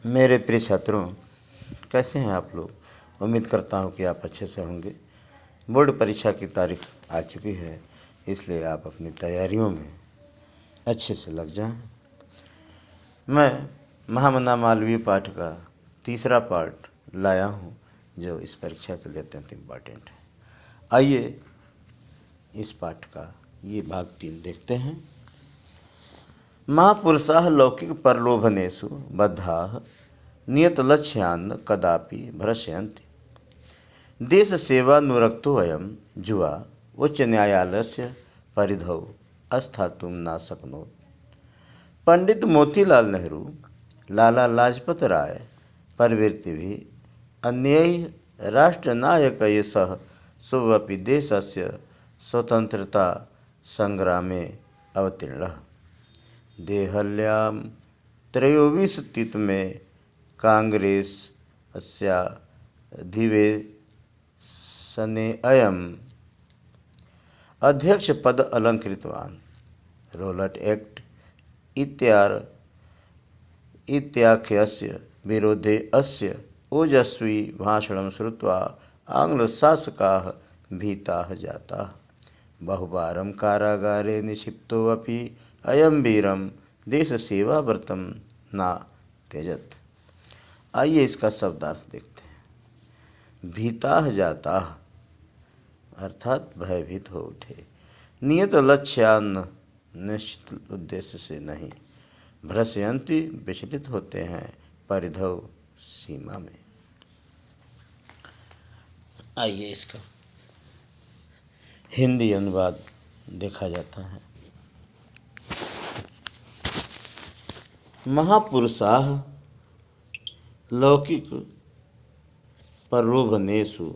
मेरे प्रिय छात्रों, कैसे हैं आप लोग। उम्मीद करता हूं कि आप अच्छे से होंगे। बोर्ड परीक्षा की तारीख आ चुकी है, इसलिए आप अपनी तैयारियों में अच्छे से लग जाएं। मैं महामना मालवीय पाठ का तीसरा पार्ट लाया हूं, जो इस परीक्षा के लिए अत्यंत इम्पॉर्टेंट है। आइए इस पाठ का ये भाग 3 देखते हैं। महापुरुषाः लौकिक परलोभनेषु बद्धाः नियतलक्ष्यान् कदापि भ्रशयन्ति। देशसेवानुरक्तोऽयं युवा उच्चन्यायालयस्य परिधौ स्थातुं न शक्नोत्। पंडित मोतीलाल नेहरू, लाला लाजपत राय प्रभृतिभिः अन्यैः राष्ट्रनायकैः सह स्वपि देशस्य स्वतन्त्रतासङ्ग्रामे अवतीर्णः। देहल्यां त्रयोविंशतितमे काङ्ग्रेस्याधिवेशने अयम् अध्यक्षपद अलङ्कृतवान्। रोलट एक्ट इत्याख्यस्य विरोधे अस्य ओजस्वी भाषणं श्रुत्वा आङ्ग्लशासकाः भीताः जाताः। बहुवारं कारागारे निक्षिप्तोऽपि अयं वीरं देशसेवाव्रतं न त्यजत्। आइए इसका शब्दार्थ देखते हैं। भीताः जाताः अर्थात भयभीत हो उठे। नियत लक्ष्यान् निश्चित उद्देश्य से नहीं। भ्रशयन्ति विचलित होते हैं। परिधौ सीमा में। आइए इसका हिंदी अनुवाद देखा जाता है। महापुरुषाः लौकिक प्रलोभनेषु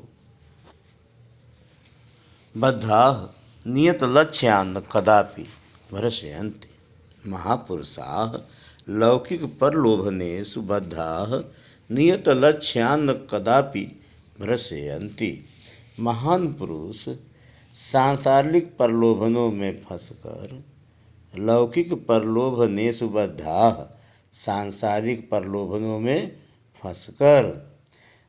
बद्धाः नियतलक्ष्यान् कदापि भ्रशयन्ति। महापुरुषाः लौकिक प्रलोभनेषु बद्धाः नियतलक्ष्यान् कदापि भ्रशयन्ति। महान पुरुष सांसारिक प्रलोभनों में फंसकर, लौकिक प्रलोभनेषु बद्धाः सांसारिक प्रलोभनों में फंसकर,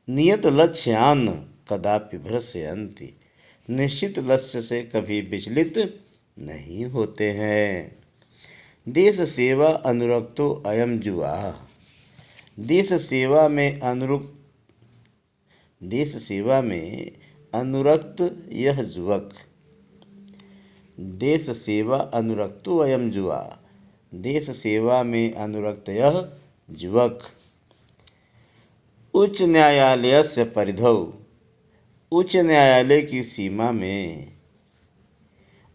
नियत लक्ष्यान् कदापि भ्रशयन्ति निश्चित लक्ष्य से कभी विचलित नहीं होते हैं। देश सेवा अनुरक्तो अयं युवा। देश सेवा में अनुरक्त यह युवक। देश सेवा अनुरक्तो अयं युवा। देश सेवा में अनुरक्त यह युवक। उच्च न्यायालयस्य परिधौ, उच्च न्यायालय की सीमा में,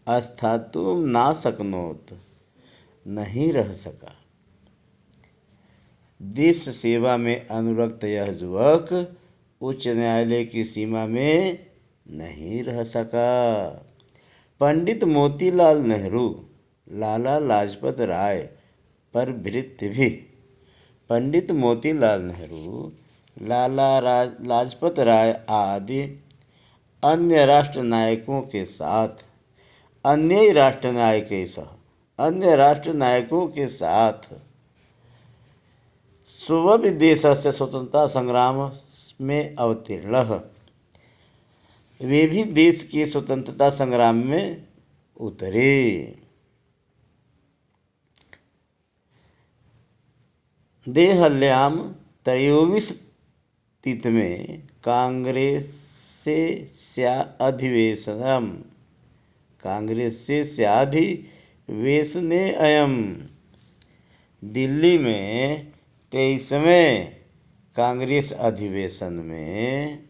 स्थातुं न शक्नोत नहीं रह सका। देश सेवा में अनुरक्त यह युवक उच्च न्यायालय की सीमा में नहीं रह सका। पंडित मोतीलाल नेहरू, लाला लाजपत राय प्रभृतिभिः। पंडित मोतीलाल नेहरू, लाला लाजपत राय आदि अन्य राष्ट्रनायकों के साथ, अन्य राष्ट्रनायकों के साथ स्वपि देशस्य स्वतंत्रता संग्राम में अवतीर्णः। वे भी देश के स्वतंत्रता संग्राम में उतरे। देहल्यां त्रयोविंशतितमे कांग्रेस्याधिवेशने अयम्। दिल्ली में 23वें कांग्रेस अधिवेशन में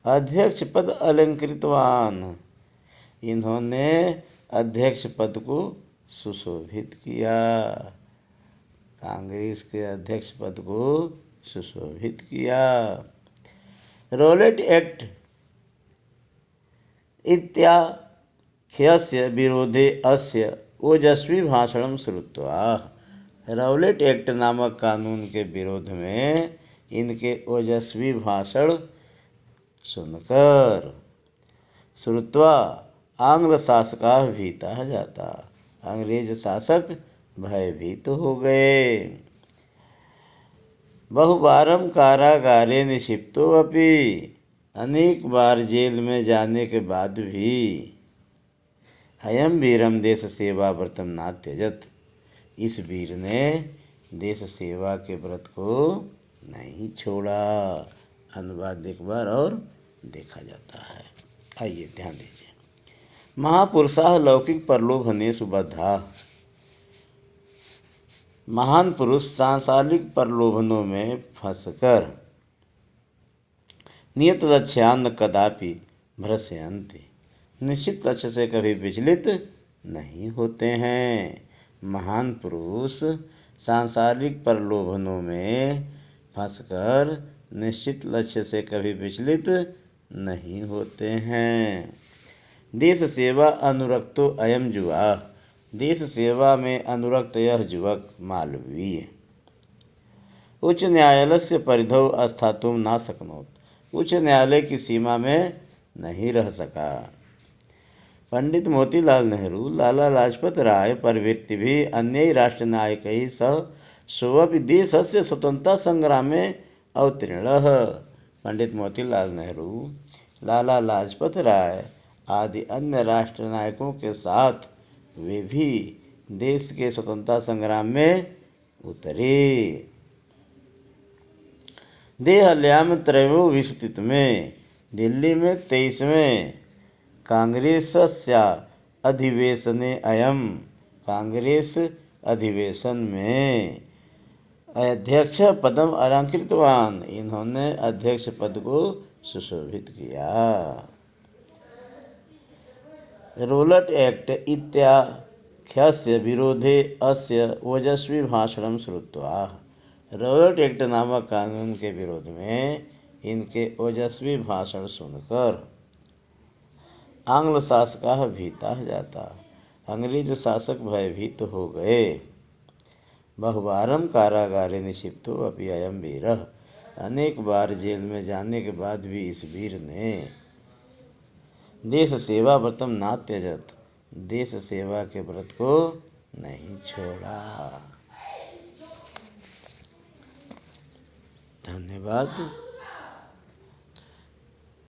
अध्यक्ष पद अलंकृतवान। इन्होंने अध्यक्ष पद को सुशोभित किया। कांग्रेस के अध्यक्ष पद को सुशोभित किया। रोलेट एक्ट इत्याख्यस्य विरोधे अस्य ओजस्वी भाषणं श्रुत्वा। रौलेट एक्ट नामक कानून के विरोध में इनके ओजस्वी भाषण सुनकर श्रुत्वा आंग्ल शासकाः भीताः जाताः। अंग्रेज शासक भयभीत हो गए। बहुवारम कारागारे निक्षिप्तो अपि, अनेक बार जेल में जाने के बाद भी अयम वीरम देश सेवा व्रतम ना त्यजत, इस वीर ने देश सेवा के व्रत को नहीं छोड़ा। अनुवाद एक बार और देखा जाता है। आइए ध्यान दीजिए। महापुरुषाः लौकिक प्रलोभनेषु बद्धाः, महान पुरुष सांसारिक प्रलोभनों में फंसकर नियत लक्ष्यान् कदापि भ्रश्यन्ति, निश्चित लक्ष्य से कभी विचलित नहीं होते हैं। महान पुरुष सांसारिक प्रलोभनों में फंसकर निश्चित लक्ष्य से कभी विचलित नहीं होते हैं। देश सेवा अनुरक्तो अयम युवा, देश सेवा में अनुरक्त यह युवक मालवीय। उच्च न्यायालय से परिधौ स्थातुं न शक्नोत, उच्च न्यायालय की सीमा में नहीं रह सका। पंडित मोतीलाल नेहरू, लाला लाजपत राय प्रभृति भी अन्य राष्ट्रनायकैः सह स्वपि देशस्य स्वतंत्रता संग्रामे अवतीर्णः। पंडित मोतीलाल नेहरू, लाला लाजपत राय आदि अन्य राष्ट्रनायकों के साथ वे भी देश के स्वतंत्रता संग्राम में उतरे। देहल्याम त्रयोविंशतित में दिल्ली में 23वें कांग्रेसस्या अधिवेशने अयम, कांग्रेस अधिवेशन में अध्यक्ष पदम अलंकृतवान, इन्होंने अध्यक्ष पद को सुशोभित किया। रोलट एक्ट इत्याख्यस्य विरोधे अस्य ओजस्वी भाषणं श्रुत्वा, रोलट एक्ट नामक कानून के विरोध में इनके ओजस्वी भाषण सुनकर आंग्ल शासकाः भीताः जाताः, अंग्रेज शासक भयभीत हो गए। बहुवारम कारागारे निक्षिप्तो अपि अयम वीरः, अनेक बार जेल में जाने के बाद भी इस वीर ने देश सेवा व्रतम ना त्यजत, देश सेवा के व्रत को नहीं छोड़ा। धन्यवाद।